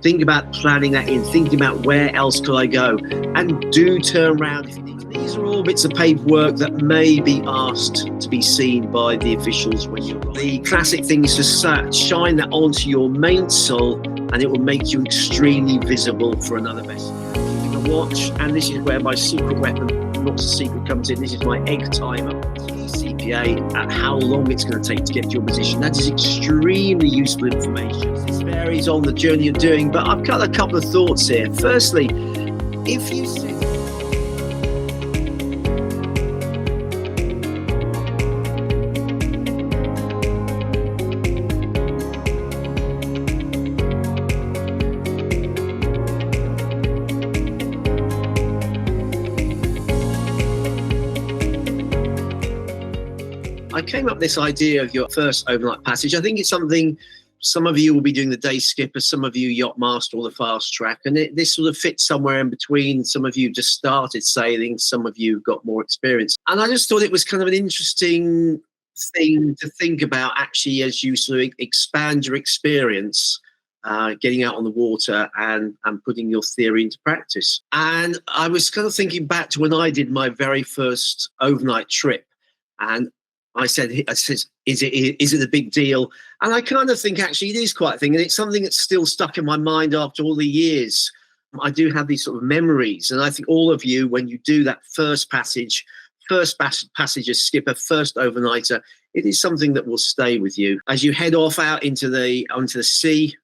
Think about planning that in, thinking about where else could I go, and do turn around if you need. These are all bits of paperwork that may be asked to be seen by the officials when you're. The classic thing is to shine that onto your mainsail, and it will make you extremely visible for another vessel. Keeping a watch, and this is where my secret weapon, not so secret, comes in. This is my egg timer, CPA, at how long it's going to take to get to your position. That is extremely useful information. This varies on the journey you're doing, but I've got a couple of thoughts here. Firstly, if you sit I came up with this idea of your first overnight passage. I think it's something some of you will be doing the day skipper, some of you yachtmaster or the fast track, and this sort of fits somewhere in between. Some of you just started sailing, some of you got more experience. And I just thought it was kind of an interesting thing to think about actually as you sort of expand your experience, getting out on the water and putting your theory into practice. And I was kind of thinking back to when I did my very first overnight trip, and I said, is it a big deal? And I kind of think actually it is quite a thing. And it's something that's still stuck in my mind after all the years. I do have these sort of memories. And I think all of you, when you do that first passage as skipper, first overnighter, it is something that will stay with you. As you head off out onto the sea,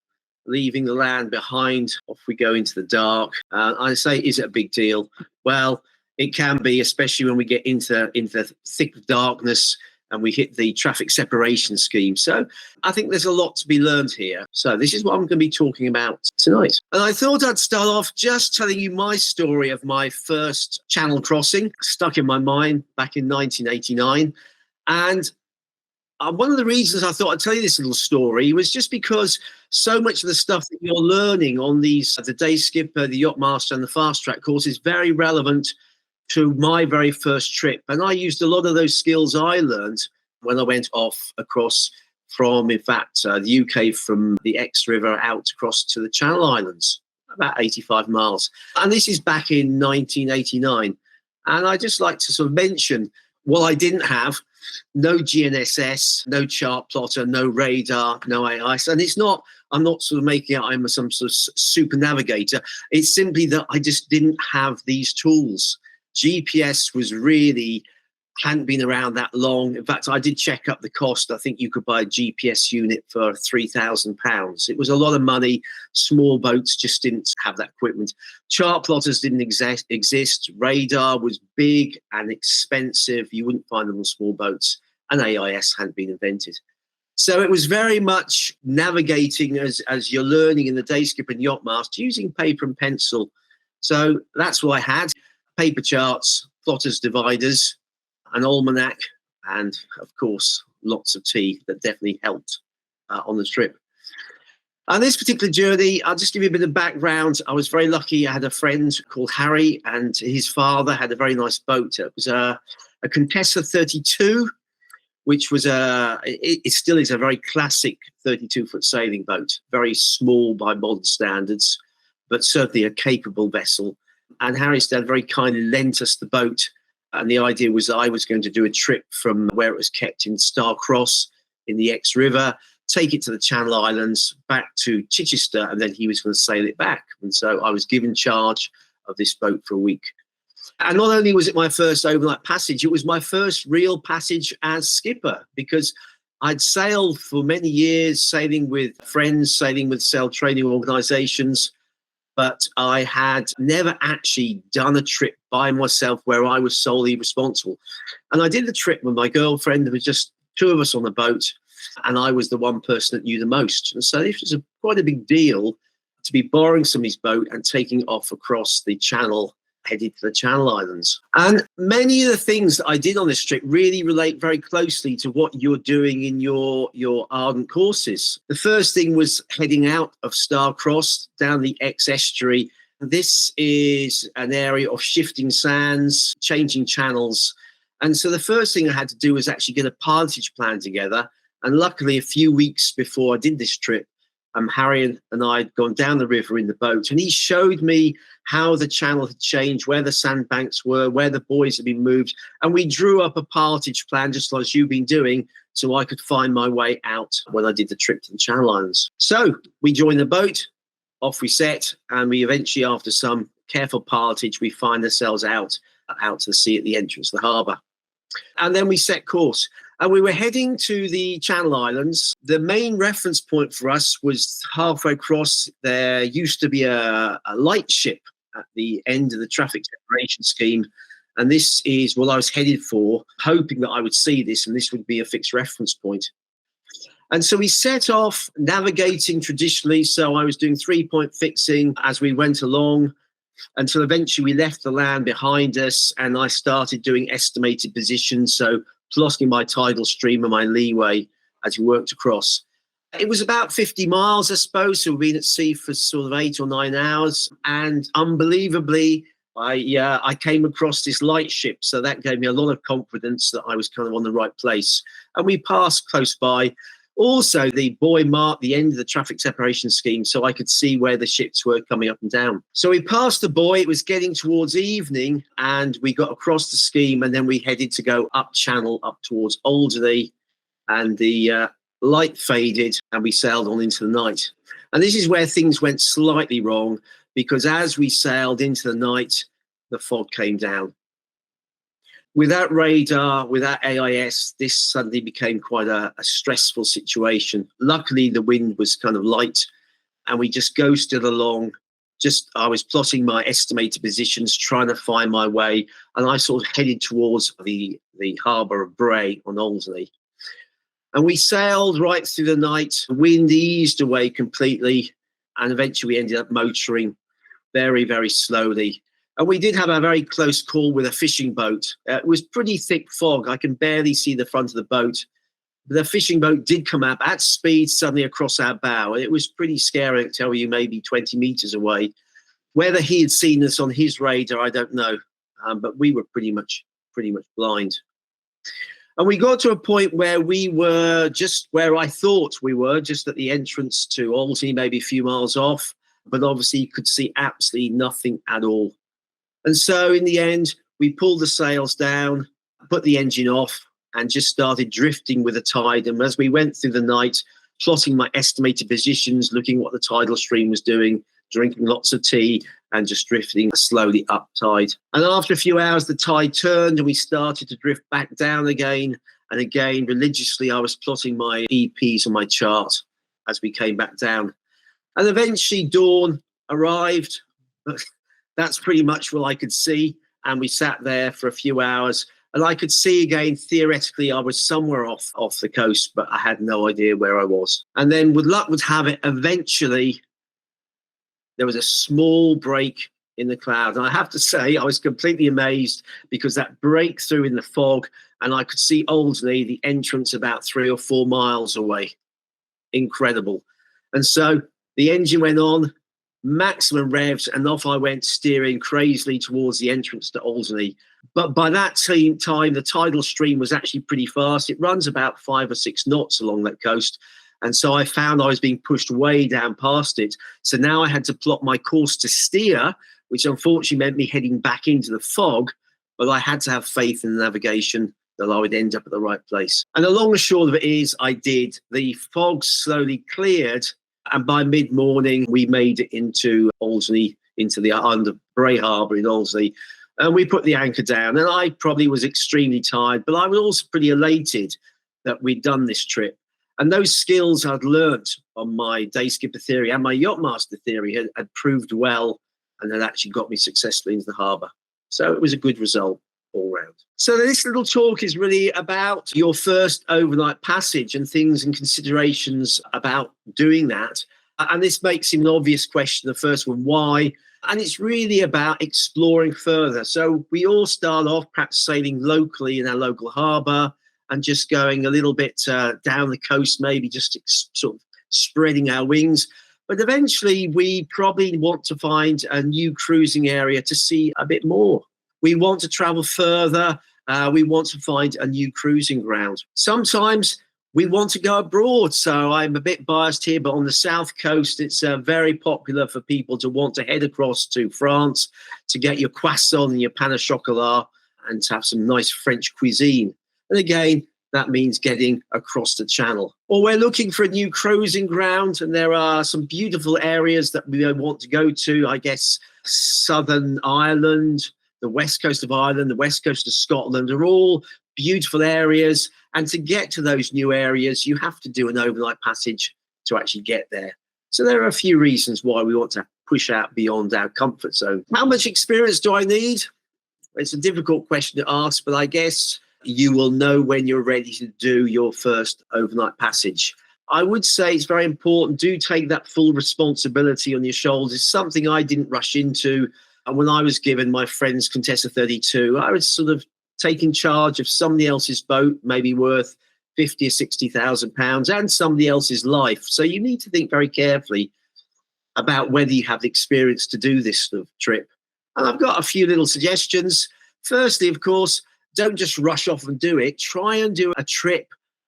leaving the land behind, off we go into the dark. I say, is it a big deal? Well, it can be, especially when we get into thick darkness and we hit the traffic separation scheme. So I think there's a lot to be learned here. So this is what I'm going to be talking about tonight. And I thought I'd start off just telling you my story of my first channel crossing, stuck in my mind back in 1989. And one of the reasons I thought I'd tell you this little story was just because so much of the stuff that you're learning on the day skipper, the yachtmaster and the fast track course is very relevant to my very first trip. And I used a lot of those skills I learned when I went off across from, in fact, the UK, from the Exe River out across to the Channel Islands, about 85 miles. And this is back in 1989. And I just like to sort of mention what I didn't have: no GNSS, no chart plotter, no radar, no AIS. And I'm not sort of making out I'm some sort of super navigator. It's simply that I just didn't have these tools. GPS hadn't been around that long. In fact, I did check up the cost. I think you could buy a GPS unit for £3,000. It was a lot of money. Small boats just didn't have that equipment. Chart plotters didn't exist. Radar was big and expensive. You wouldn't find them on small boats. And AIS hadn't been invented. So it was very much navigating as you're learning in the day skipper and yachtmaster, using paper and pencil. So that's what I had: paper charts, plotters, dividers, an almanac, and of course, lots of tea that definitely helped on the trip. On this particular journey, I'll just give you a bit of background. I was very lucky. I had a friend called Harry, and his father had a very nice boat. It was a Contessa 32, which was it still is a very classic 32-foot sailing boat, very small by modern standards, but certainly a capable vessel. And Harry's dad very kindly lent us the boat. And the idea was I was going to do a trip from where it was kept in Starcross in the Exe River, take it to the Channel Islands, back to Chichester, and then he was going to sail it back. And so I was given charge of this boat for a week. And not only was it my first overnight passage, it was my first real passage as skipper, because I'd sailed for many years, sailing with friends, sailing with sail training organizations, but I had never actually done a trip by myself where I was solely responsible. And I did the trip with my girlfriend. There was just two of us on the boat, and I was the one person that knew the most. And so this was quite a big deal to be borrowing somebody's boat and taking off across the channel, headed to the Channel Islands. And many of the things that I did on this trip really relate very closely to what you're doing in your Ardent courses. The first thing was heading out of Starcross down the Exe estuary. This is an area of shifting sands, changing channels. And so the first thing I had to do was actually get a pilotage plan together. And luckily, a few weeks before I did this trip, Harry and I had gone down the river in the boat, and he showed me how the channel had changed, where the sandbanks were, where the buoys had been moved. And we drew up a partage plan, just like you've been doing, so I could find my way out when I did the trip to the Channel Islands. So we joined the boat, off we set, and we eventually, after some careful partage, we find ourselves out to the sea at the entrance of the harbour. And then we set course. And we were heading to the Channel Islands. The main reference point for us was halfway across. There used to be a light ship at the end of the traffic separation scheme. And this is what I was headed for, hoping that I would see this and this would be a fixed reference point. And so we set off navigating traditionally. So I was doing 3-point fixing as we went along until eventually we left the land behind us, and I started doing estimated positions. So plotting my tidal stream and my leeway as we worked across. It was about 50 miles, I suppose. So we've been at sea for sort of 8 or 9 hours. And unbelievably, I came across this light ship. So that gave me a lot of confidence that I was kind of on the right place. And we passed close by. Also, the buoy marked the end of the traffic separation scheme, so I could see where the ships were coming up and down. So we passed the buoy. It was getting towards evening, and we got across the scheme, and then we headed to go up channel, up towards Alderney, and the light faded, and we sailed on into the night. And this is where things went slightly wrong, because as we sailed into the night, the fog came down. Without radar, without AIS, this suddenly became quite a stressful situation. Luckily, the wind was kind of light, and we just ghosted along. I was plotting my estimated positions, trying to find my way, and I sort of headed towards the harbour of Bray on Alderney. And we sailed right through the night. The wind eased away completely, and eventually we ended up motoring very, very slowly. And we did have a very close call with a fishing boat. It was pretty thick fog. I can barely see the front of the boat. The fishing boat did come up at speed suddenly across our bow. It was pretty scary, I can tell you, maybe 20 meters away. Whether he had seen us on his radar, I don't know. But we were pretty much blind. And we got to a point where we were just where I thought we were, just at the entrance to Alderney, maybe a few miles off. But obviously you could see absolutely nothing at all. And so in the end, we pulled the sails down, put the engine off, and just started drifting with the tide. And as we went through the night, plotting my estimated positions, looking what the tidal stream was doing, drinking lots of tea, and just drifting slowly up tide. And after a few hours, the tide turned and we started to drift back down again. And again, religiously, I was plotting my EPs on my chart as we came back down. And eventually dawn arrived. That's pretty much what I could see. And we sat there for a few hours. And I could see again, theoretically, I was somewhere off the coast, but I had no idea where I was. And then, with luck would have it, eventually, there was a small break in the cloud. And I have to say, I was completely amazed because that breakthrough in the fog, and I could see Alderney, the entrance, about 3 or 4 miles away. Incredible. And so the engine went on, maximum revs, and off I went, steering crazily towards the entrance to Alderney. But by that time, the tidal stream was actually pretty fast. It runs about 5 or 6 knots along that coast. And so I found I was being pushed way down past it. So now I had to plot my course to steer, which unfortunately meant me heading back into the fog. But I had to have faith in the navigation that I would end up at the right place. And the long and short of it is I did. The fog slowly cleared. And by mid-morning, we made it into Alderney, into the under Bray Harbour in Alderney. And we put the anchor down. And I probably was extremely tired, but I was also pretty elated that we'd done this trip. And those skills I'd learnt on my day skipper theory and my yachtmaster theory had proved well and had actually got me successfully into the harbour. So it was a good result all round. So this little talk is really about your first overnight passage and things and considerations about doing that. And this makes an obvious question, the first one, why? And it's really about exploring further. So we all start off perhaps sailing locally in our local harbour and just going a little bit down the coast, maybe just sort of spreading our wings. But eventually we probably want to find a new cruising area to see a bit more. We want to travel further. We want to find a new cruising ground. Sometimes we want to go abroad. So I'm a bit biased here, but on the south coast, it's very popular for people to want to head across to France to get your croissant and your pain au chocolat and to have some nice French cuisine. And again, that means getting across the channel. Or we're looking for a new cruising ground, and there are some beautiful areas that we want to go to. I guess Southern Ireland, the west coast of Ireland, the west coast of Scotland are all beautiful areas. And to get to those new areas, you have to do an overnight passage to actually get there. So there are a few reasons why we want to push out beyond our comfort zone. How much experience do I need? It's a difficult question to ask, but I guess you will know when you're ready to do your first overnight passage. I would say it's very important. Do take that full responsibility on your shoulders. Something I didn't rush into. And when I was given my friend's Contessa 32, I was sort of taking charge of somebody else's boat, maybe worth 50 or 60,000 pounds, and somebody else's life. So you need to think very carefully about whether you have the experience to do this sort of trip. And I've got a few little suggestions. Firstly, of course, don't just rush off and do it. Try and do a trip,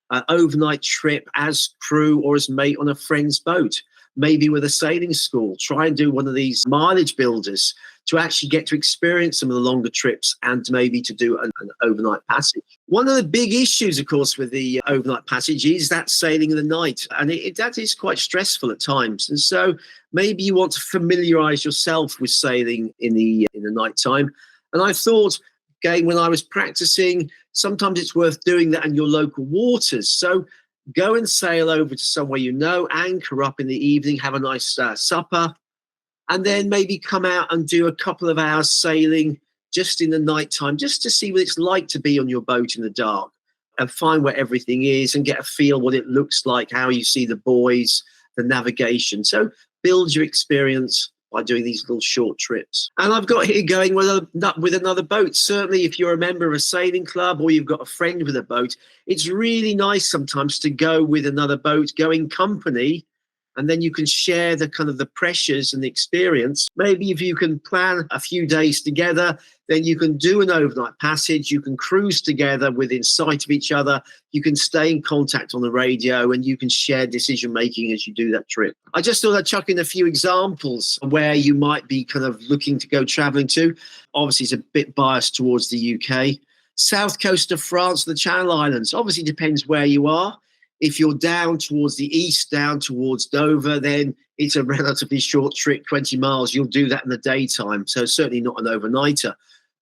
an overnight trip as crew or as mate on a friend's boat, maybe with a sailing school. Try and do one of these mileage builders to actually get to experience some of the longer trips and maybe to do an overnight passage. One of the big issues, of course, with the overnight passage is that sailing in the night. And that is quite stressful at times. And so maybe you want to familiarize yourself with sailing in the nighttime. And I thought, again, when I was practicing, sometimes it's worth doing that in your local waters. So go and sail over to somewhere you know, anchor up in the evening, have a nice supper, and then maybe come out and do a couple of hours sailing just in the nighttime, just to see what it's like to be on your boat in the dark and find where everything is and get a feel what it looks like, how you see the buoys, the navigation. So build your experience by doing these little short trips. And I've got here going with another boat. Certainly if you're a member of a sailing club or you've got a friend with a boat, it's really nice sometimes to go with another boat, go in company, and then you can share the kind of the pressures and the experience. Maybe if you can plan a few days together, then you can do an overnight passage, you can cruise together within sight of each other, you can stay in contact on the radio, and you can share decision making as you do that trip. I just thought I'd chuck in a few examples where you might be kind of looking to go traveling to. Obviously, it's a bit biased towards the UK. South coast of France, the Channel Islands. Obviously, depends where you are. If you're down towards the east, down towards Dover, then it's a relatively short trip, 20 miles. You'll do that in the daytime, so certainly not an overnighter.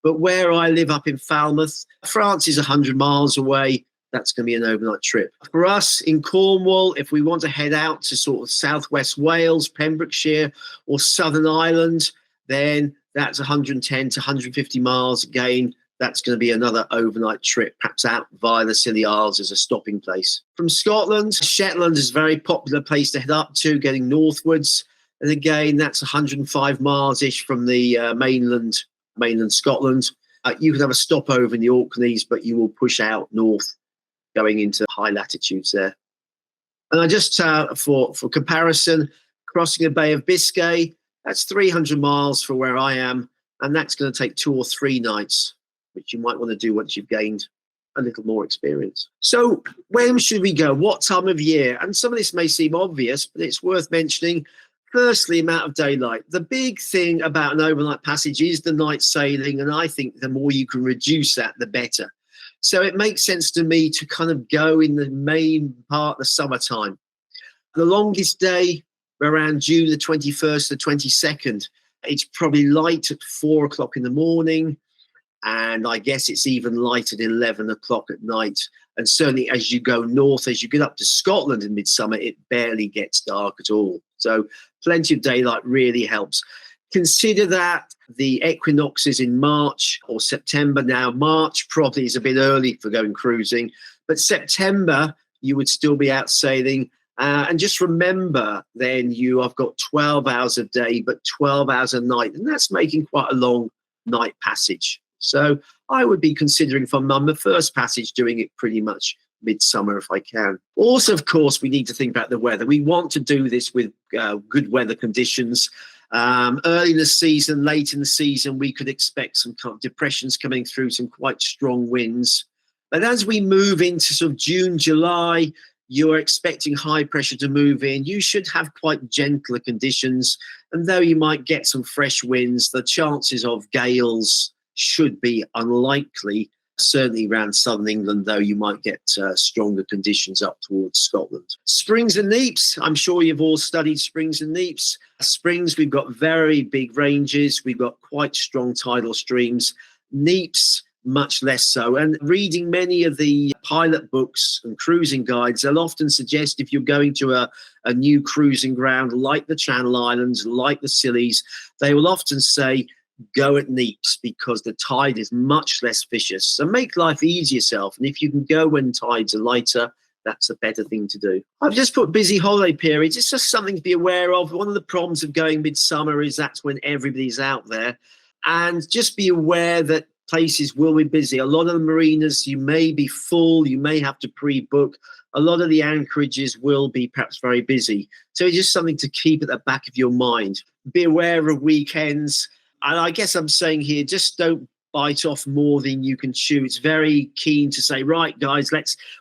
But where I live up in Falmouth, France is 100 miles away. That's going to be an overnight trip. For us in Cornwall, if we want to head out to sort of southwest Wales, Pembrokeshire, or Southern Ireland, then that's 110 to 150 miles again. That's going to be another overnight trip, perhaps out via the Scilly Isles as a stopping place. From Scotland, Shetland is a very popular place to head up to, getting northwards. And again, that's 105 miles-ish from the mainland Scotland. You can have a stopover in the Orkneys, but you will push out north, going into high latitudes there. And I just, for comparison, crossing the Bay of Biscay, that's 300 miles from where I am, and that's going to take 2 or 3 nights, which you might want to do once you've gained a little more experience. So when should we go? What time of year? And some of this may seem obvious, but it's worth mentioning. Firstly, amount of daylight. The big thing about an overnight passage is the night sailing, and I think the more you can reduce that, the better. So it makes sense to me to kind of go in the main part of the summertime. The longest day, around June the 21st, the 22nd. It's probably light at 4 o'clock in the morning. And I guess it's even light at 11 o'clock at night. And certainly as you go north, as you get up to Scotland in midsummer, it barely gets dark at all. So plenty of daylight really helps. Consider that the equinox is in March or September. Now, March probably is a bit early for going cruising, but September, you would still be out sailing. And just remember, then I've got 12 hours a day, but 12 hours a night. And that's making quite a long night passage. So I would be considering for my first passage doing it pretty much midsummer if I can. Also, of course, we need to think about the weather. We want to do this with good weather conditions. Early in the season, late in the season, we could expect some kind of depressions coming through, some quite strong winds. But as we move into sort of June, July, you're expecting high pressure to move in, you should have quite gentler conditions. And though you might get some fresh winds, the chances of gales should be unlikely, certainly around southern England, though you might get stronger conditions up towards Scotland. Springs and neaps. I'm sure you've all studied springs and neaps. Springs, we've got very big ranges. We've got quite strong tidal streams. Neaps, much less so. And reading many of the pilot books and cruising guides, they'll often suggest if you're going to a new cruising ground like the Channel Islands, like the Scillies, they will often say, go at neaps because the tide is much less vicious. So make life easy yourself. And if you can go when tides are lighter, that's a better thing to do. I've just put busy holiday periods. It's just something to be aware of. One of the problems of going midsummer is that's when everybody's out there. And just be aware that places will be busy. A lot of the marinas, you may be full, you may have to pre-book. A lot of the anchorages will be perhaps very busy. So it's just something to keep at the back of your mind. Be aware of weekends. And I guess I'm saying here, just don't bite off more than you can chew. It's very keen to say, right, guys,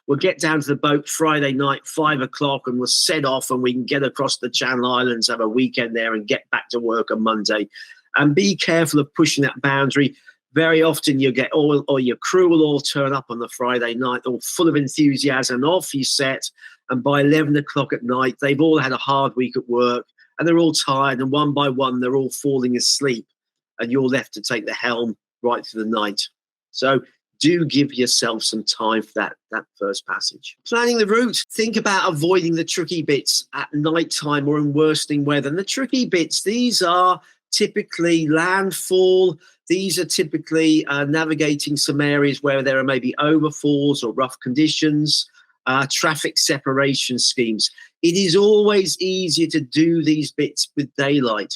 we'll get down to the boat Friday night, 5 o'clock, and we'll set off and we can get across the Channel Islands, have a weekend there and get back to work on Monday. And be careful of pushing that boundary. Very often you'll get or your crew will all turn up on the Friday night, all full of enthusiasm, and off you set. And by 11 o'clock at night, they've all had a hard week at work and they're all tired. And one by one, they're all falling asleep. And you're left to take the helm right through the night. So do give yourself some time for that first passage. Planning the route. Think about avoiding the tricky bits at night time or in worsening weather. And the tricky bits, these are typically landfall. These are typically navigating some areas where there are maybe overfalls or rough conditions, traffic separation schemes. It is always easier to do these bits with daylight.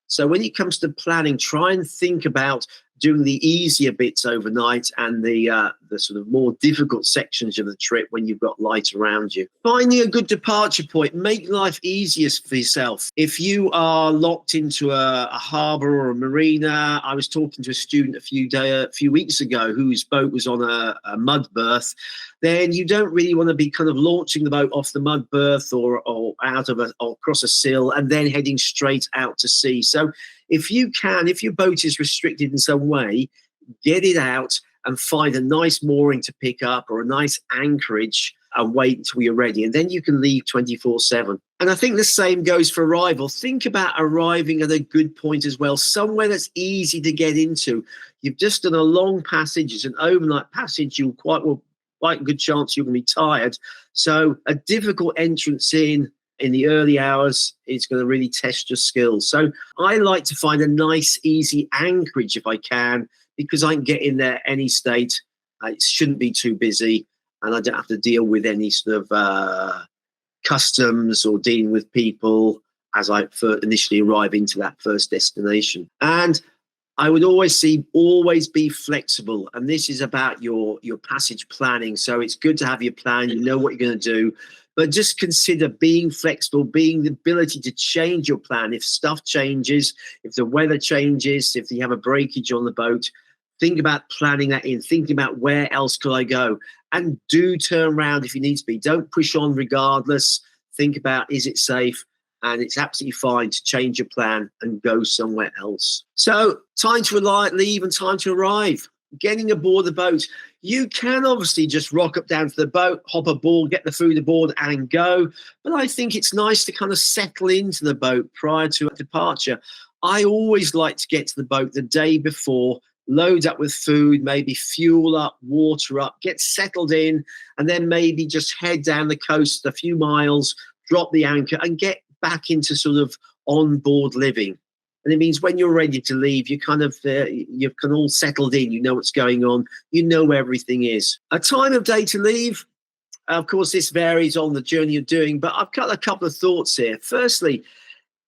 So when it comes to planning, try and think about doing the easier bits overnight and the sort of more difficult sections of the trip when you've got light around you. Finding a good departure point, make life easier for yourself. If you are locked into a harbour or a marina, I was talking to a student a few weeks ago whose boat was on a mud berth, then you don't really want to be kind of launching the boat off the mud berth or out of or across a sill and then heading straight out to sea. So if you can, if your boat is restricted in some way, get it out and find a nice mooring to pick up or a nice anchorage and wait until you're ready. And then you can leave 24/7. And I think the same goes for arrival. Think about arriving at a good point as well, somewhere that's easy to get into. You've just done a long passage. It's an overnight passage. You'll quite a good chance you're going to be tired. So a difficult entrance in the early hours is going to really test your skills. So I like to find a nice, easy anchorage if I can, because I can get in there any state. It shouldn't be too busy, and I don't have to deal with any sort of customs or dealing with people as I initially arrive into that first destination. And I would always be flexible. And this is about your passage planning. So it's good to have your plan. You know what you're going to do. But just consider being flexible, being the ability to change your plan. If stuff changes, if the weather changes, if you have a breakage on the boat, think about planning that in, thinking about where else could I go? And do turn around if you need to be. Don't push on regardless. Think about, is it safe? And it's absolutely fine to change your plan and go somewhere else. So time to leave and time to arrive. Getting aboard the boat. You can obviously just rock up down to the boat, hop aboard, get the food aboard and go. But I think it's nice to kind of settle into the boat prior to departure. I always like to get to the boat the day before, load up with food, maybe fuel up, water up, get settled in, and then maybe just head down the coast a few miles, drop the anchor and get back into sort of on-board living. And it means when you're ready to leave, you kind of you've kind of all settled in. You know what's going on. You know where everything is. A time of day to leave. Of course, this varies on the journey you're doing, but I've got a couple of thoughts here. Firstly,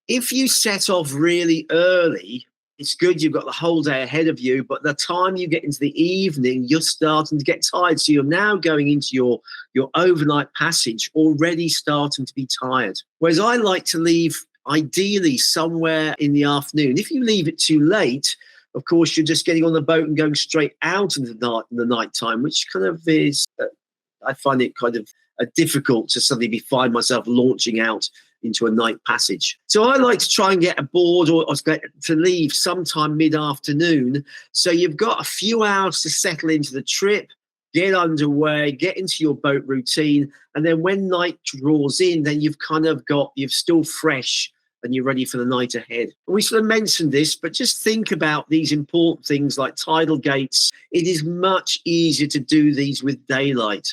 if you set off really early, it's good. You've got the whole day ahead of you, but the time you get into the evening, you're starting to get tired. So you're now going into your overnight passage already starting to be tired. Whereas I like to leave ideally somewhere in the afternoon. If you leave it too late, of course, you're just getting on the boat and going straight out into the night time, which kind of is, I find it kind of difficult to suddenly find myself launching out into a night passage. So I like to try and get aboard or to leave sometime mid-afternoon. So you've got a few hours to settle into the trip, get underway, get into your boat routine. And then when night draws in, then you're still fresh and you're ready for the night ahead. And we sort of mentioned this, but just think about these important things like tidal gates. It is much easier to do these with daylight.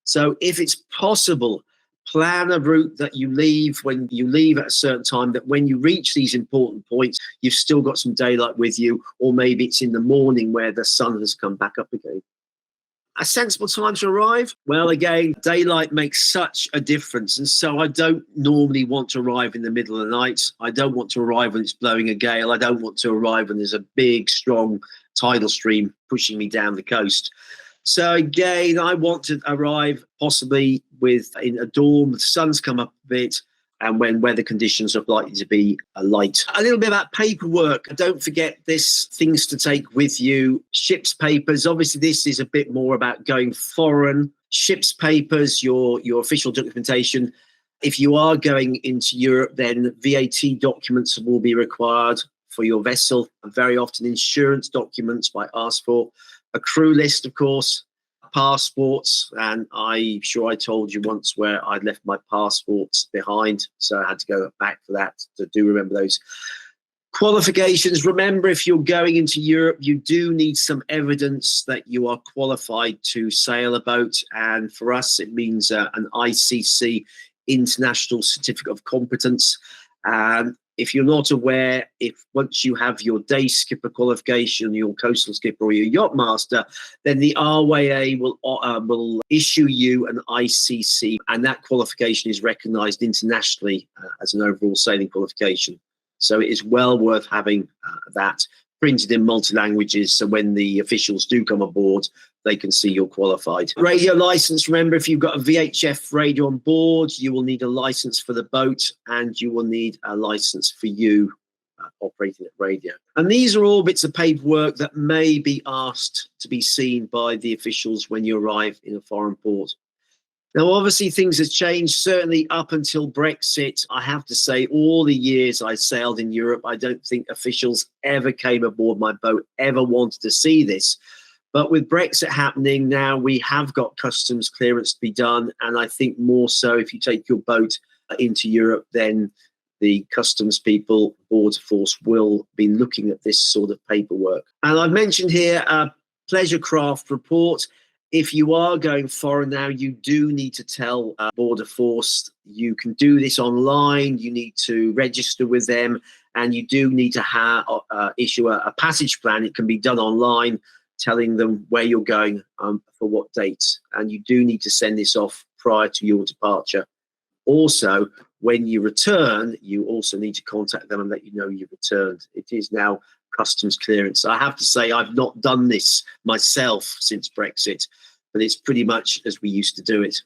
So if it's possible, plan a route that you leave when you leave at a certain time, that when you reach these important points, you've still got some daylight with you, or maybe it's in the morning where the sun has come back up again. A sensible time to arrive? Well, again, daylight makes such a difference. And so I don't normally want to arrive in the middle of the night. I don't want to arrive when it's blowing a gale. I don't want to arrive when there's a big, strong tidal stream pushing me down the coast. So again, I want to arrive possibly in a dawn, the sun's come up a bit, and when weather conditions are likely to be light. A little bit about paperwork. Don't forget things to take with you. Ship's papers. Obviously, this is a bit more about going foreign. Ship's papers, your official documentation. If you are going into Europe, then VAT documents will be required for your vessel. And very often insurance documents might ask for. A crew list, of course, passports, and I'm sure I told you once where I'd left my passports behind, so I had to go back for that. So do remember those. Qualifications. Remember, if you're going into Europe, you do need some evidence that you are qualified to sail a boat, and for us it means an ICC, International Certificate of Competence. If you're not aware, once you have your day skipper qualification, your coastal skipper or your yacht master, then the RYA will issue you an ICC, and that qualification is recognised internationally as an overall sailing qualification. So it is well worth having that printed in multi-languages, so when the officials do come aboard, they can see you're qualified. Radio license. Remember, if you've got a VHF radio on board, you will need a license for the boat, and you will need a license for you operating at radio. And these are all bits of paperwork that may be asked to be seen by the officials when you arrive in a foreign port. Now, obviously, things have changed, certainly up until Brexit. I have to say, all the years I sailed in Europe, I don't think officials ever came aboard my boat, ever wanted to see this. But with Brexit happening now, we have got customs clearance to be done. And I think more so if you take your boat into Europe, then the customs people, border force, will be looking at this sort of paperwork. And I've mentioned here a pleasure craft report. If you are going foreign now, you do need to tell border force. You can do this online. You need to register with them, and you do need to issue a passage plan. It can be done online, telling them where you're going for what dates. And you do need to send this off prior to your departure. Also, when you return, you also need to contact them and let you know you've returned. It is now customs clearance. I have to say, I've not done this myself since Brexit, but it's pretty much as we used to do it.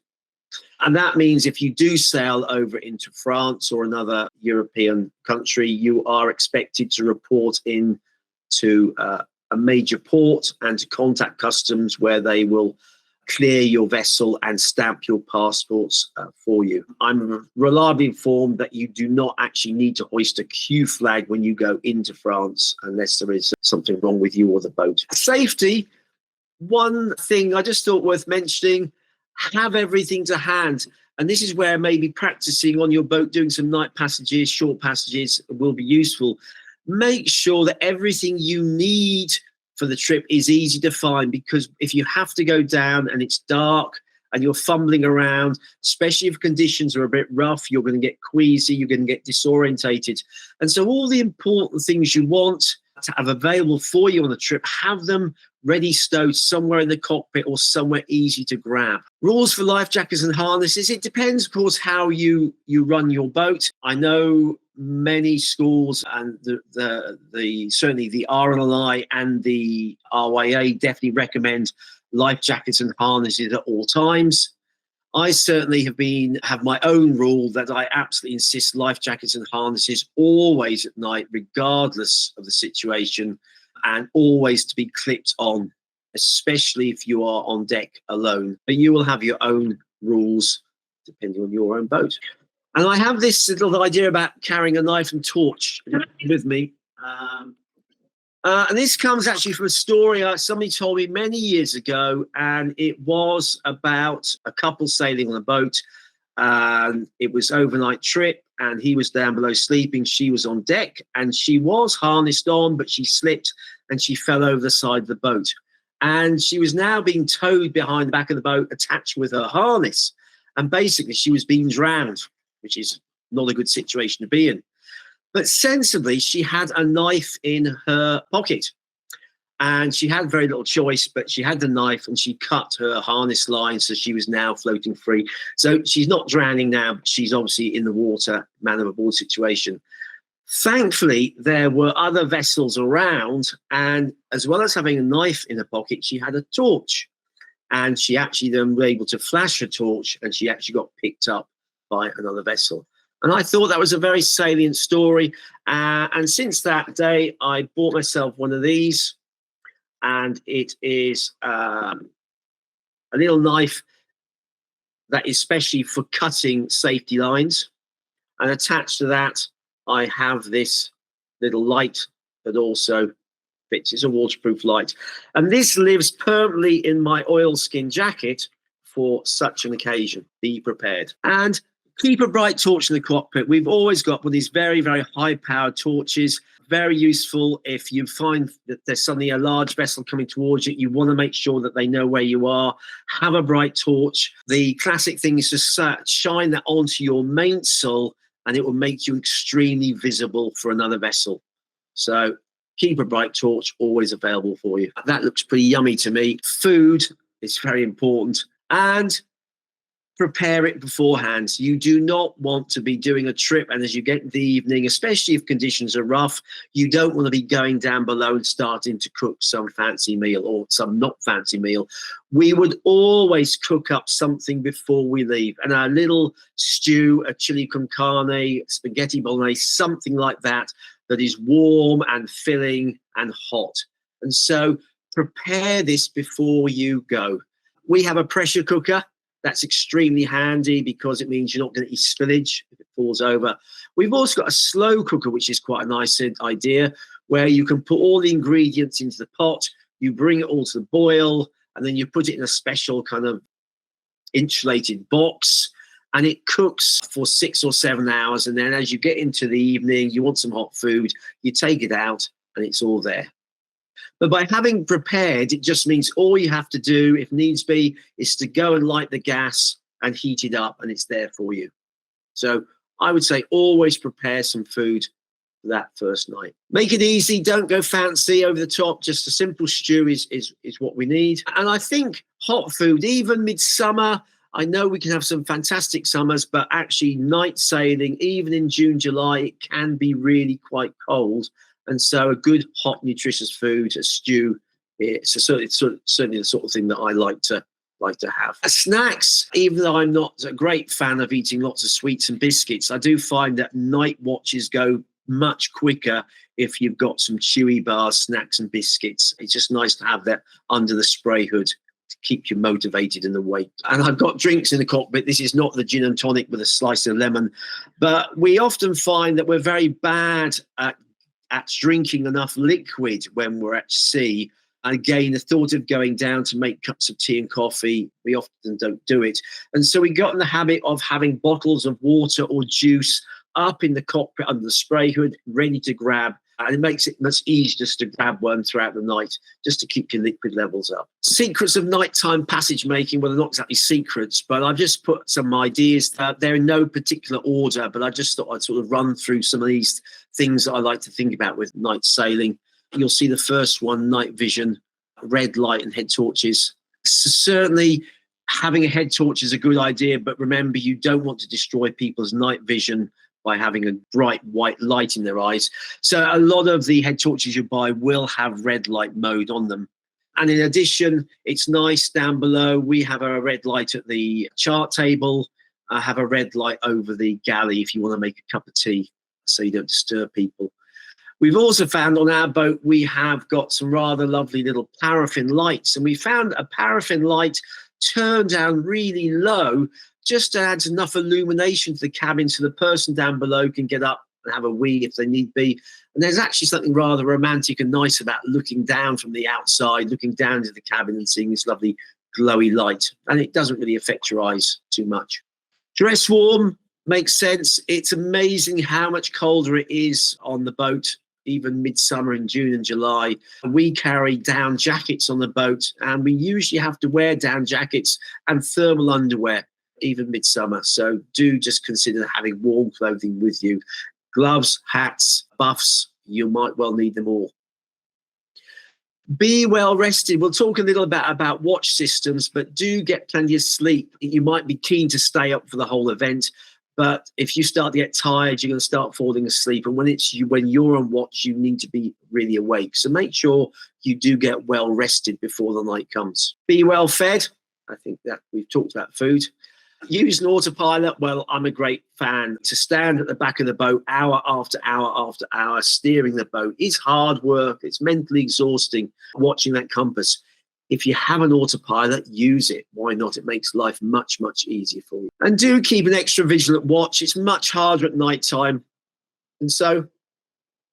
And that means if you do sail over into France or another European country, you are expected to report in to a major port and to contact customs, where they will clear your vessel and stamp your passports for you. I'm reliably informed that you do not actually need to hoist a Q flag when you go into France, unless there is something wrong with you or the boat. Safety, one thing I just thought worth mentioning, have everything to hand. And this is where maybe practicing on your boat, doing some night passages, short passages will be useful. Make sure that everything you need for the trip is easy to find, because if you have to go down and it's dark and you're fumbling around, especially if conditions are a bit rough, you're going to get queasy, you're going to get disorientated. And so all the important things you want to have available for you on the trip, have them ready stowed somewhere in the cockpit or somewhere easy to grab. Rules for life jackets and harnesses. It depends, of course, how you run your boat. I know many schools and certainly the RLI and the RYA definitely recommend life jackets and harnesses at all times. I certainly have my own rule that I absolutely insist life jackets and harnesses always at night, regardless of the situation, and always to be clipped on, especially if you are on deck alone. But you will have your own rules depending on your own boat. And I have this little idea about carrying a knife and torch with me. And this comes actually from a story somebody told me many years ago, and it was about a couple sailing on a boat. And it was overnight trip, and he was down below sleeping. She was on deck, and she was harnessed on, but she slipped and she fell over the side of the boat. And she was now being towed behind the back of the boat, attached with her harness. And basically, she was being drowned, which is not a good situation to be in. But sensibly, she had a knife in her pocket. And she had very little choice, but she had the knife and she cut her harness line, so she was now floating free. So she's not drowning now, but she's obviously in the water, man overboard situation. Thankfully, there were other vessels around, and as well as having a knife in her pocket, she had a torch. And she actually then was able to flash her torch, and she actually got picked up by another vessel. And I thought that was a very salient story. And since that day, I bought myself one of these. And it is a little knife that is specially for cutting safety lines. And attached to that, I have this little light that also fits. It's a waterproof light. And this lives permanently in my oilskin jacket for such an occasion. Be prepared. And keep a bright torch in the cockpit. We've always got one of these very, very high-powered torches. Very useful if you find that there's suddenly a large vessel coming towards you. You want to make sure that they know where you are. Have a bright torch. The classic thing is to shine that onto your mainsail, and it will make you extremely visible for another vessel. So keep a bright torch always available for you. That looks pretty yummy to me. Food is very important. And prepare it beforehand. You do not want to be doing a trip, and as you get in the evening, especially if conditions are rough, you don't want to be going down below and starting to cook some fancy meal or some not fancy meal. We would always cook up something before we leave, and a little stew, a chili con carne, spaghetti bolognese, something like that, that is warm and filling and hot. And so prepare this before you go. We have a pressure cooker. That's extremely handy because it means you're not going to eat spillage if it falls over. We've also got a slow cooker, which is quite a nice idea, where you can put all the ingredients into the pot, you bring it all to the boil, and then you put it in a special kind of insulated box, and it cooks for 6 or 7 hours. And then as you get into the evening, you want some hot food, you take it out, and it's all there. But by having prepared, it just means all you have to do, if needs be, is to go and light the gas and heat it up, and it's there for you. So I would say always prepare some food for that first night. Make it easy. Don't go fancy over the top. Just a simple stew is what we need. And I think hot food, even midsummer, I know we can have some fantastic summers, but actually night sailing, even in June, July, it can be really quite cold. And so a good, hot, nutritious food, a stew, it's certainly the sort of thing that I like to have. Snacks, even though I'm not a great fan of eating lots of sweets and biscuits, I do find that night watches go much quicker if you've got some chewy bars, snacks and biscuits. It's just nice to have that under the spray hood to keep you motivated and awake. And I've got drinks in the cockpit. This is not the gin and tonic with a slice of lemon, but we often find that we're very bad at drinking enough liquid when we're at sea. And again, the thought of going down to make cups of tea and coffee, we often don't do it. And so we got in the habit of having bottles of water or juice up in the cockpit under the spray hood, ready to grab. And it makes it much easier just to grab one throughout the night, just to keep your liquid levels up. Secrets of nighttime passage making, well, they're not exactly secrets, but I've just put some ideas. They're in no particular order, but I just thought I'd sort of run through some of these things that I like to think about with night sailing. You'll see the first one, night vision, red light and head torches. So certainly having a head torch is a good idea, but remember, you don't want to destroy people's night vision by having a bright white light in their eyes. So a lot of the head torches you buy will have red light mode on them. And in addition, it's nice down below. We have a red light at the chart table. I have a red light over the galley if you want to make a cup of tea so you don't disturb people. We've also found on our boat, we have got some rather lovely little paraffin lights. And we found a paraffin light turned down really low just adds enough illumination to the cabin so the person down below can get up and have a wee if they need be. And there's actually something rather romantic and nice about looking down from the outside, looking down into the cabin and seeing this lovely glowy light. And it doesn't really affect your eyes too much. Dress warm makes sense. It's amazing how much colder it is on the boat, even midsummer in June and July. We carry down jackets on the boat, and we usually have to wear down jackets and thermal underwear, even midsummer. So do just consider having warm clothing with you. Gloves, hats, buffs, you might well need them all. Be well rested. We'll talk a little about watch systems, but do get plenty of sleep. You might be keen to stay up for the whole event, but if you start to get tired, you're going to start falling asleep. And when you're on watch, you need to be really awake. So make sure you do get well rested before the night comes. Be well fed. I think that we've talked about food. Use an autopilot. Well, I'm a great fan. To stand at the back of the boat hour after hour after hour steering the boat is hard work. It's mentally exhausting watching that compass. If you have an autopilot, use it. Why not? It makes life much, much easier for you. And do keep an extra vigilant watch. It's much harder at night time. And so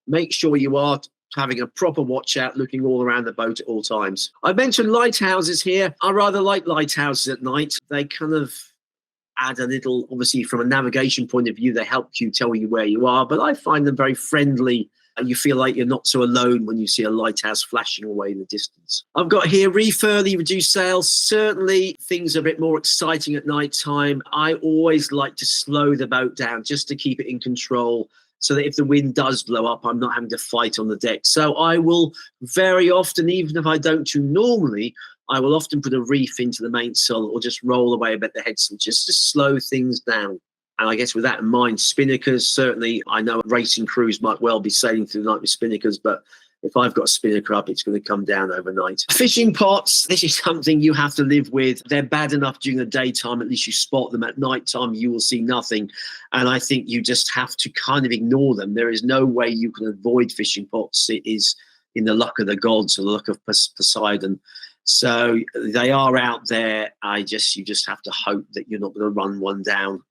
make sure you are having a proper watch out, looking all around the boat at all times. I mentioned lighthouses here. I rather like lighthouses at night. They kind of add a little, obviously from a navigation point of view, they help you tell you where you are, but I find them very friendly. And you feel like you're not so alone when you see a lighthouse flashing away in the distance. I've got here reef early, reduce sails. Certainly things are a bit more exciting at night time. I always like to slow the boat down just to keep it in control so that if the wind does blow up, I'm not having to fight on the deck. So I will very often, even if I don't do normally, I will often put a reef into the mainsail or just roll away a bit the headsail just to slow things down. And I guess with that in mind, spinnakers, certainly I know racing crews might well be sailing through the night with spinnakers, but if I've got a spinnaker up, it's going to come down overnight. Fishing pots, this is something you have to live with. They're bad enough during the daytime, at least you spot them. At nighttime, you will see nothing. And I think you just have to kind of ignore them. There is no way you can avoid fishing pots. It is in the luck of the gods or the luck of Poseidon. So they are out there. You just have to hope that you're not going to run one down.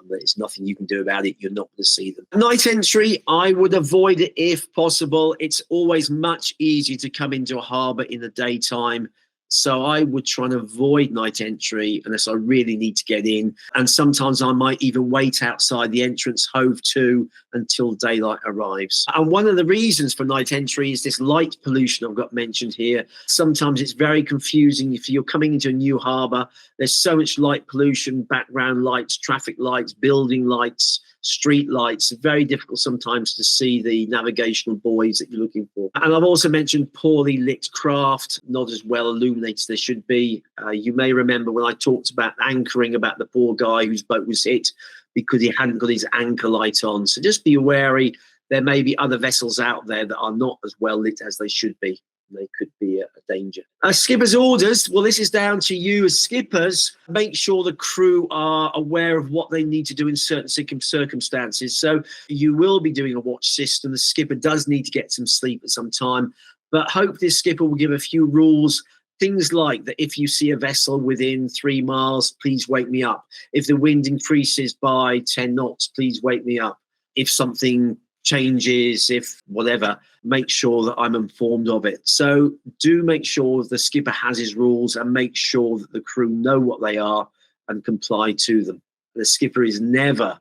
There's nothing you can do about it. You're not going to see them. Night entry, I would avoid it if possible. It's always much easier to come into a harbour in the daytime. So I would try and avoid night entry unless I really need to get in. And sometimes I might even wait outside the entrance, hove to, until daylight arrives. And one of the reasons for night entry is this light pollution I've got mentioned here. Sometimes it's very confusing. If you're coming into a new harbour, there's so much light pollution, background lights, traffic lights, building lights, street lights. It's very difficult sometimes to see the navigational buoys that you're looking for. And I've also mentioned poorly lit craft, not as well illuminated as they should be. You may remember when I talked about anchoring, about the poor guy whose boat was hit because he hadn't got his anchor light on. So just be wary. There may be other vessels out there that are not as well lit as they should be. They could be a danger. Skipper's orders. Well, this is down to you as skippers. Make sure the crew are aware of what they need to do in certain circumstances. So you will be doing a watch system. The skipper does need to get some sleep at some time, but hope this skipper will give a few rules. Things like that if you see a vessel within 3 miles, please wake me up. If the wind increases by 10 knots, please wake me up. If something changes, if whatever, make sure that I'm informed of it. So do make sure the skipper has his rules and make sure that the crew know what they are and comply to them. The skipper is never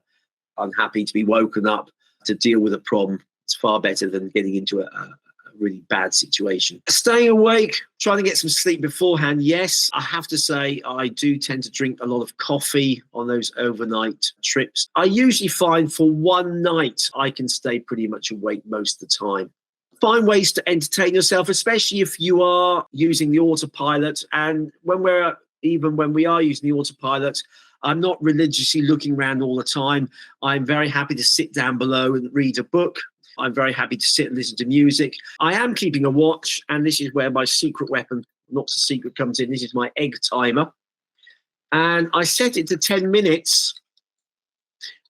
unhappy to be woken up to deal with a problem. It's far better than getting into a really bad situation. Staying awake, trying to get some sleep beforehand. Yes, I have to say I do tend to drink a lot of coffee on those overnight trips. I usually find for one night I can stay pretty much awake most of the time. Find ways to entertain yourself, especially if you are using the autopilot. And when we are using the autopilot, I'm not religiously looking around all the time. I'm very happy to sit down below and read a book. I'm very happy to sit and listen to music. I am keeping a watch, and this is where my secret weapon, not so secret, comes in. This is my egg timer. And I set it to 10 minutes,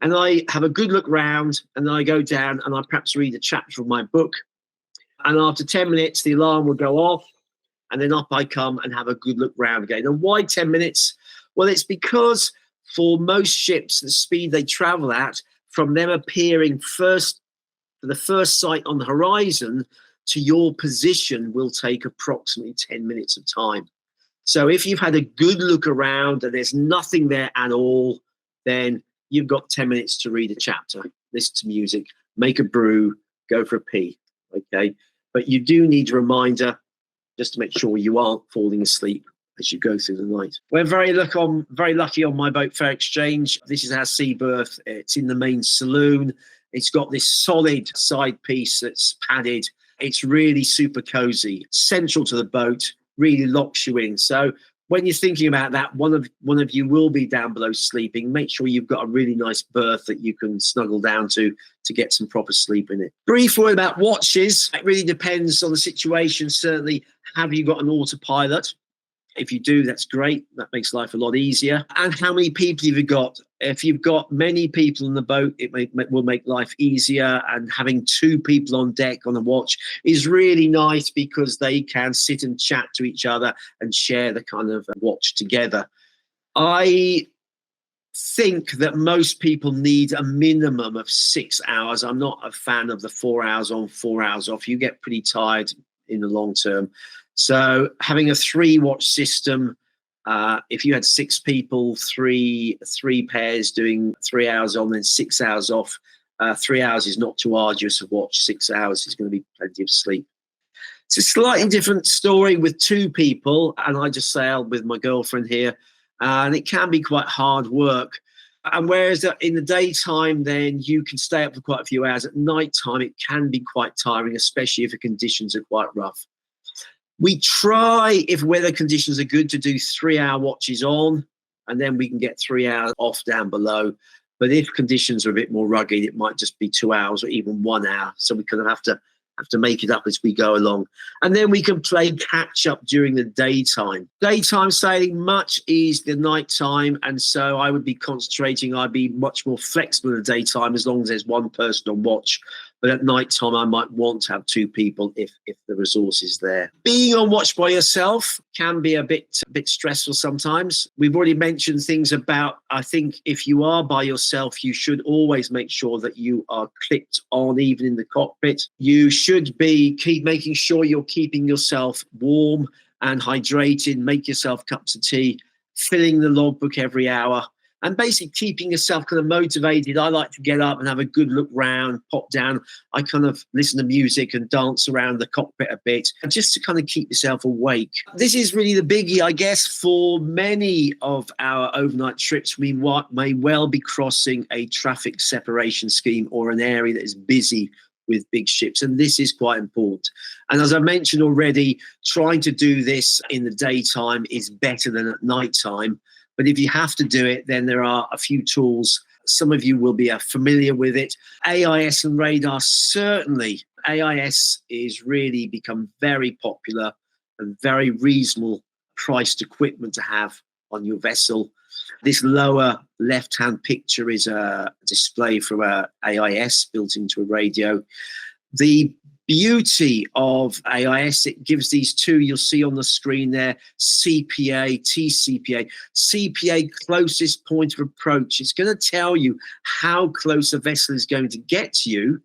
and I have a good look round, and then I go down and I perhaps read a chapter of my book. And after 10 minutes, the alarm will go off, and then up I come and have a good look round again. And why 10 minutes? Well, it's because for most ships, the speed they travel at, from them appearing first for the first sight on the horizon to your position, will take approximately 10 minutes of time. So if you've had a good look around and there's nothing there at all, then you've got 10 minutes to read a chapter, listen to music, make a brew, go for a pee. Okay. But you do need a reminder just to make sure you aren't falling asleep as you go through the night. We're very lucky on my boat, Fair Exchange. This is our Seab Birth. It's in the main saloon. It's got this solid side piece that's padded. It's really super cozy, central to the boat, really locks you in. So when you're thinking about that, one of you will be down below sleeping. Make sure you've got a really nice berth that you can snuggle down to get some proper sleep in it. Brief word about watches. It really depends on the situation. Certainly, have you got an autopilot? If you do, that's great. That makes life a lot easier. And how many people have you got? If you've got many people in the boat, it will make life easier. And having 2 people on deck on a watch is really nice because they can sit and chat to each other and share the kind of watch together. I think that most people need a minimum of 6 hours. I'm not a fan of the 4 hours on, 4 hours off. You get pretty tired in the long term. So having a 3-watch system, if you had 6 people, three pairs doing 3 hours on, then 6 hours off, 3 hours is not too arduous a watch. 6 hours is going to be plenty of sleep. It's a slightly different story with 2 people, and I just sailed with my girlfriend here, and it can be quite hard work. And whereas in the daytime, then you can stay up for quite a few hours. At night time, it can be quite tiring, especially if the conditions are quite rough. We try, if weather conditions are good, to do 3-hour watches on, and then we can get 3 hours off down below. But if conditions are a bit more rugged, it might just be 2 hours or even 1 hour. So we kind of have to make it up as we go along. And then we can play catch up during the daytime. Daytime sailing much is the nighttime. And so I would be concentrating. I'd be much more flexible in the daytime as long as there's 1 person on watch. But at nighttime, I might want to have 2 people if the resource is there. Being on watch by yourself can be a bit stressful sometimes. We've already mentioned things about, I think if you are by yourself, you should always make sure that you are clipped on, even in the cockpit. You should keep making sure you're keeping yourself warm and hydrated. Make yourself cups of tea, filling the logbook every hour. And basically keeping yourself kind of motivated. I like to get up and have a good look round, pop down. I kind of listen to music and dance around the cockpit a bit, just to kind of keep yourself awake. This is really the biggie, I guess, for many of our overnight trips. We may well be crossing a traffic separation scheme or an area that is busy with big ships. And this is quite important. And as I mentioned already, trying to do this in the daytime is better than at nighttime. But if you have to do it, then there are a few tools. Some of you will be familiar with it. AIS and radar, certainly. AIS is really become very popular and very reasonable priced equipment to have on your vessel. This lower left-hand picture is a display from a AIS built into a radio. The beauty of AIS, it gives these 2, you'll see on the screen there, CPA, TCPA. CPA, closest point of approach. It's going to tell you how close a vessel is going to get to you,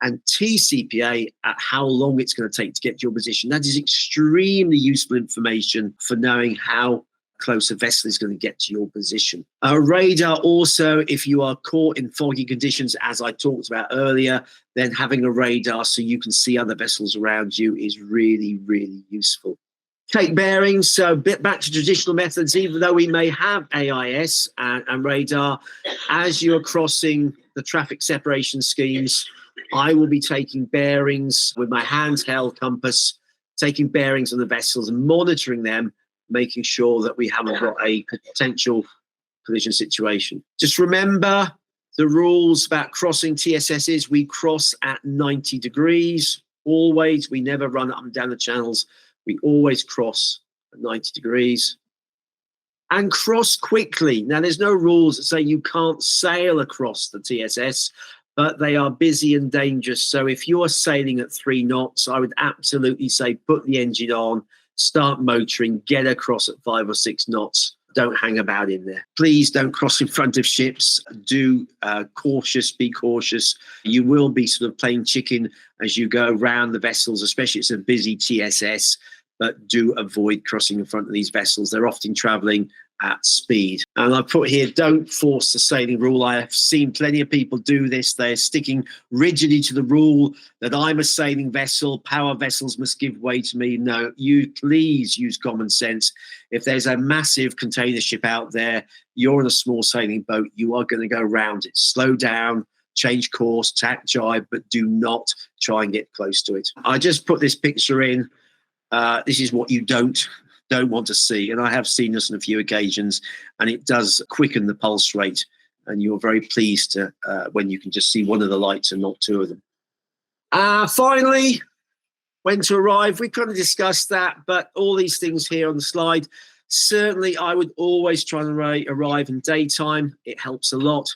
and TCPA, at how long it's going to take to get to your position. That is extremely useful information for knowing how close a vessel is going to get to your position. Radar also, if you are caught in foggy conditions, as I talked about earlier, then having a radar so you can see other vessels around you is really, really useful. Take bearings, so back to traditional methods, even though we may have AIS and radar, as you're crossing the traffic separation schemes, I will be taking bearings with my handheld compass, taking bearings on the vessels and monitoring them, making sure that we haven't got a potential collision situation. Just remember the rules about crossing TSSs. We cross at 90 degrees. Always. We never run up and down the channels. We always cross at 90 degrees. And cross quickly. Now, there's no rules that say you can't sail across the TSS, but they are busy and dangerous. So if you're sailing at 3 knots, I would absolutely say put the engine on, start motoring, get across at 5 or 6 knots. Don't hang about in there. Please don't cross in front of ships. Be cautious. You will be sort of playing chicken as you go around the vessels, especially if it's a busy TSS, but do avoid crossing in front of these vessels. They're often traveling at speed. And I put here, don't force the sailing rule. I have seen plenty of people do this. They're sticking rigidly to the rule that I'm a sailing vessel, power vessels must give way to me. No, you please use common sense. If there's a massive container ship out there, you're in a small sailing boat, you are going to go around it. Slow down, change course, tack jibe, but do not try and get close to it. I just put this picture in. This is what you don't want to see, and I have seen this on a few occasions, and it does quicken the pulse rate, and you're very pleased to when you can just see one of the lights and not two of them. Finally, when to arrive, we kind of discussed that, but all these things here on the slide, certainly I would always try and arrive in daytime. It helps a lot.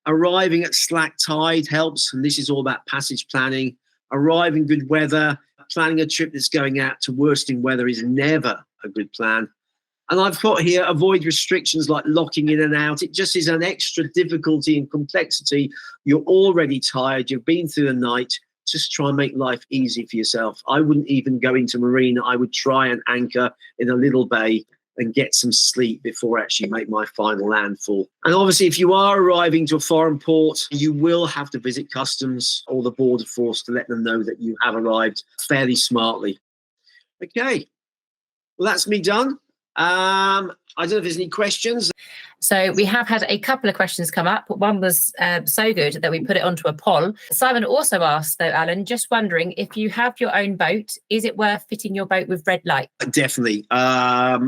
Arriving at slack tide helps, and this is all about passage planning. Arriving good weather, planning a trip that's going out to worsting weather is never a good plan. And I've got here, avoid restrictions like locking in and out. It just is an extra difficulty and complexity. You're already tired. You've been through the night. Just try and make life easy for yourself. I wouldn't even go into marina. I would try and anchor in a little bay and get some sleep before I actually make my final landfall. And obviously, if you are arriving to a foreign port, you will have to visit customs or the border force to let them know that you have arrived fairly smartly. Okay, well, that's me done. I don't know if there's any questions. So we have had a couple of questions come up. One was so good that we put it onto a poll. Simon also asked, though, Alan, just wondering, if you have your own boat, is it worth fitting your boat with red light? Definitely. I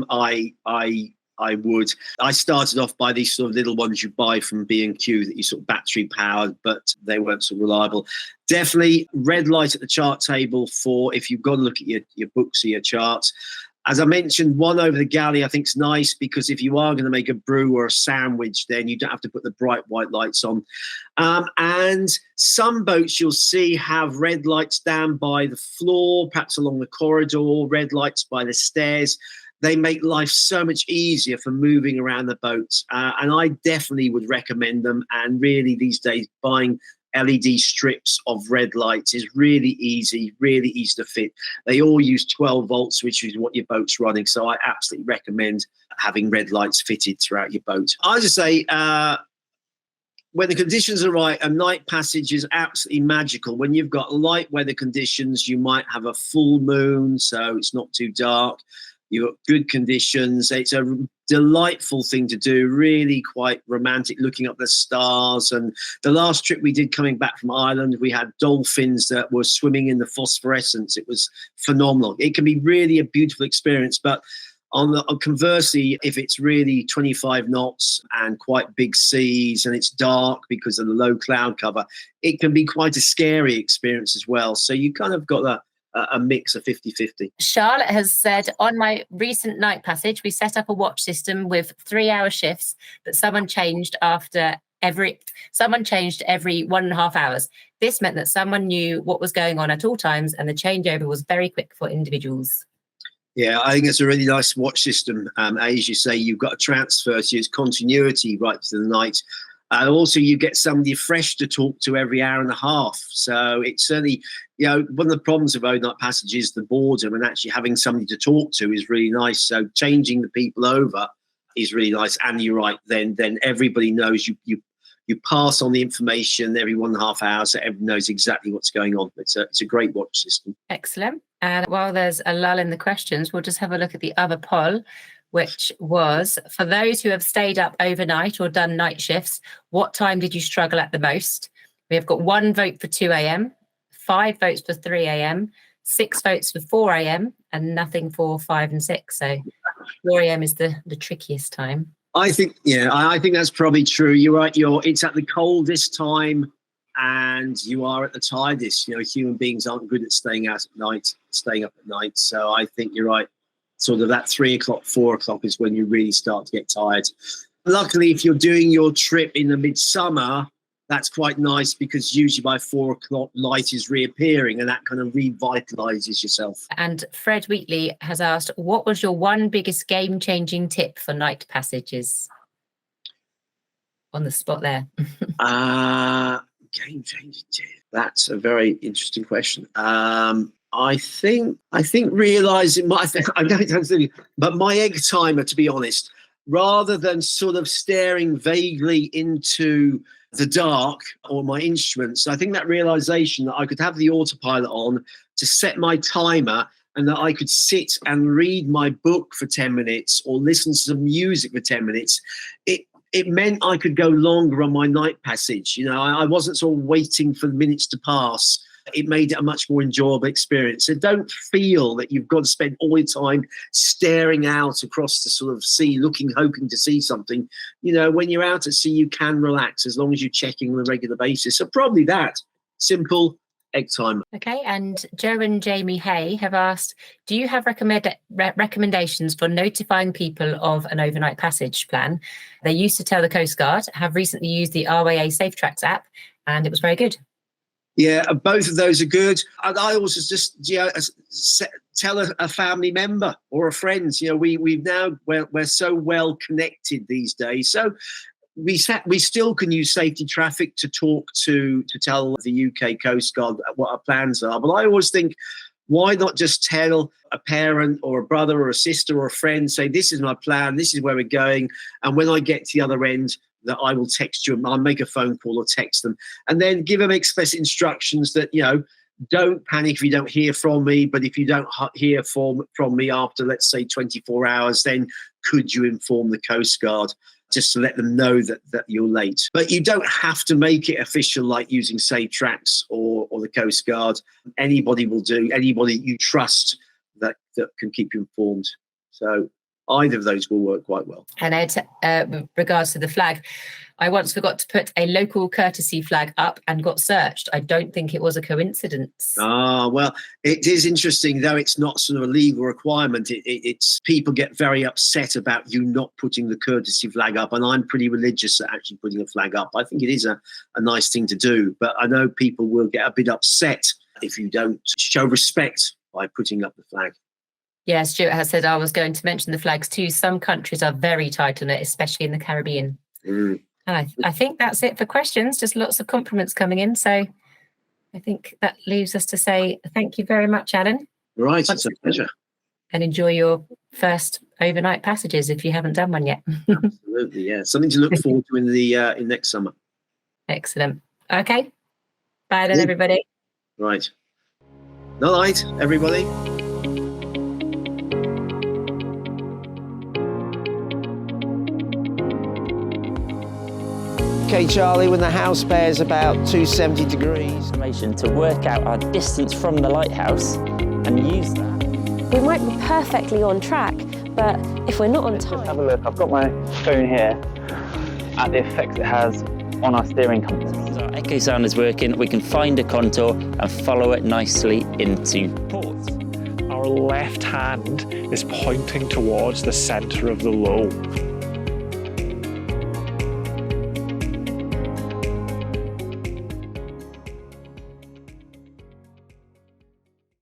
would. I started off by these sort of little ones you buy from B&Q that you sort of battery powered, but they weren't so reliable. Definitely red light at the chart table for if you've got to look at your books or your charts. As I mentioned, one over the galley I think is nice because if you are going to make a brew or a sandwich, then you don't have to put the bright white lights on. And some boats you'll see have red lights down by the floor, perhaps along the corridor, red lights by the stairs. They make life so much easier for moving around the boats. And I definitely would recommend them. And really these days, buying LED strips of red lights is really easy to fit. They all use 12 volts, which is what your boat's running. So I absolutely recommend having red lights fitted throughout your boat. I just say, when the conditions are right, a night passage is absolutely magical. When you've got light weather conditions, you might have a full moon, so it's not too dark. You've got good conditions. It's a delightful thing to do, really quite romantic, looking up the stars. And the last trip we did coming back from Ireland, we had dolphins that were swimming in the phosphorescence. It was phenomenal. It can be really a beautiful experience. But conversely, if it's really 25 knots and quite big seas and it's dark because of the low cloud cover, it can be quite a scary experience as well. So you kind of got a mix of 50-50. Charlotte has said, on my recent night passage, we set up a watch system with 3-hour shifts, but someone changed every 1.5 hours. This meant that someone knew what was going on at all times, and the changeover was very quick for individuals. Yeah, I think it's a really nice watch system. As you say, you've got a transfer, so it's continuity right to the night. And also you get somebody fresh to talk to every hour and a half. So it's certainly, one of the problems of overnight passage is the boredom, and actually having somebody to talk to is really nice. So changing the people over is really nice. And you're right, then everybody knows you pass on the information every 1.5 hours, so everyone knows exactly what's going on. It's a great watch system. Excellent. And while there's a lull in the questions, we'll just have a look at the other poll, which was, for those who have stayed up overnight or done night shifts, what time did you struggle at the most? We have got 1 vote for 2 a.m, 5 votes for 3 a.m, 6 votes for 4 a.m, and nothing for 5 and 6. So 4 a.m is the trickiest time. I think that's probably true. You're right. It's at the coldest time, and you are at the tiredest. Human beings aren't good at staying up at night. So I think you're right. Sort of that 3 o'clock, 4 o'clock is when you really start to get tired. Luckily, if you're doing your trip in the midsummer, that's quite nice because usually by 4 o'clock light is reappearing and that kind of revitalizes yourself. And Fred Wheatley has asked, what was your one biggest game-changing tip for night passages? On the spot there. Game-changing tip. That's a very interesting question. I think realizing but my egg timer, to be honest, rather than sort of staring vaguely into the dark or my instruments, I think that realization that I could have the autopilot on to set my timer and that I could sit and read my book for 10 minutes or listen to some music for 10 minutes, it meant I could go longer on my night passage. You know, I wasn't sort of waiting for minutes to pass. It made it a much more enjoyable experience. So don't feel that you've got to spend all your time staring out across the sort of sea, hoping to see something. You know, when you're out at sea, you can relax as long as you're checking on a regular basis. So probably that simple egg timer. Okay, and Joe and Jamie Hay have asked, do you have recommendations for notifying people of an overnight passage plan? They used to tell the Coast Guard, have recently used the RYA Safe Tracks app, and it was very good. Yeah, both of those are good. And I also just tell a family member or a friend. You know, we're so well connected these days. So we still can use safety traffic to talk to tell the UK Coast Guard what our plans are. But I always think, why not just tell a parent or a brother or a sister or a friend, say, this is my plan, this is where we're going, and when I get to the other end, that I will text you, I'll make a phone call or text them, and then give them explicit instructions that, you know, don't panic if you don't hear from me, but if you don't hear from me after, let's say, 24 hours, then could you inform the Coast Guard, just to let them know that you're late. But you don't have to make it official like using Safe Tracks or the Coast Guard. Anybody will do, anybody you trust that can keep you informed. So either of those will work quite well. And Ed, with regards to the flag, I once forgot to put a local courtesy flag up and got searched. I don't think it was a coincidence. Well, it is interesting, though it's not sort of a legal requirement. It's people get very upset about you not putting the courtesy flag up, and I'm pretty religious at actually putting a flag up. I think it is a nice thing to do, but I know people will get a bit upset if you don't show respect by putting up the flag. Yeah, Stuart has said I was going to mention the flags too. Some countries are very tight on it, especially in the Caribbean. And I think that's it for questions. Just lots of compliments coming in. So I think that leaves us to say thank you very much, Alan. Right, it's a pleasure. And enjoy your first overnight passages if you haven't done one yet. Absolutely, yeah. Something to look forward to in next summer. Excellent. Okay. Bye then, everybody. Right. Night, everybody. Okay, Charlie, when the house bears about 270 degrees. To work out our distance from the lighthouse and use that. We might be perfectly on track, but if we're not on time... Just have a look, I've got my phone here at the effects it has on our steering compass. Our echo sound is working, we can find a contour and follow it nicely into port. Our left hand is pointing towards the centre of the lull.